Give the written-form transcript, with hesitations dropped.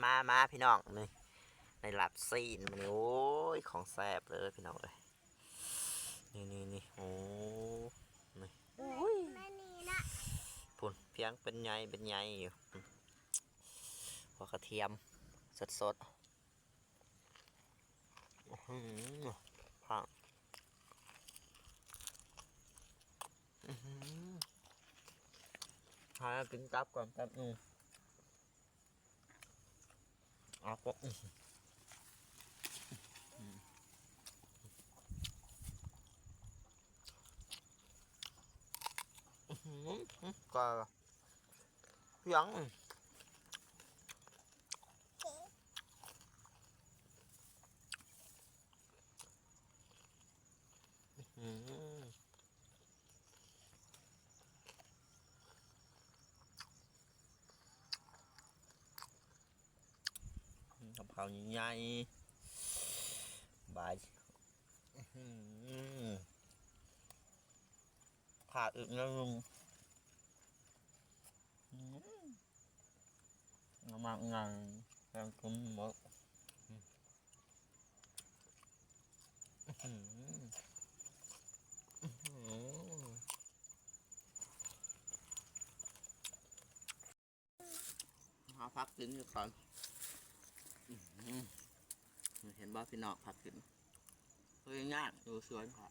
มาพี่น้องนี่ในหลับซีนมันโอ้ยของแซ่บเลยพี่น้องเลยนี่โอ้นี่พุ่นเพียงเป็นไงอยู่หัวกระเทียมสดผักหากินตับก่อนแป๊บนึงเอาก็ก็ยังกะเพราใหญ่บายขาดอีกแล้วลุงมากงันแกงคุ้มหมดหาพักกินก่อนเห็นบ้าพี่น้องพักกินเฮ้ยง่ายดูสวยค่ะ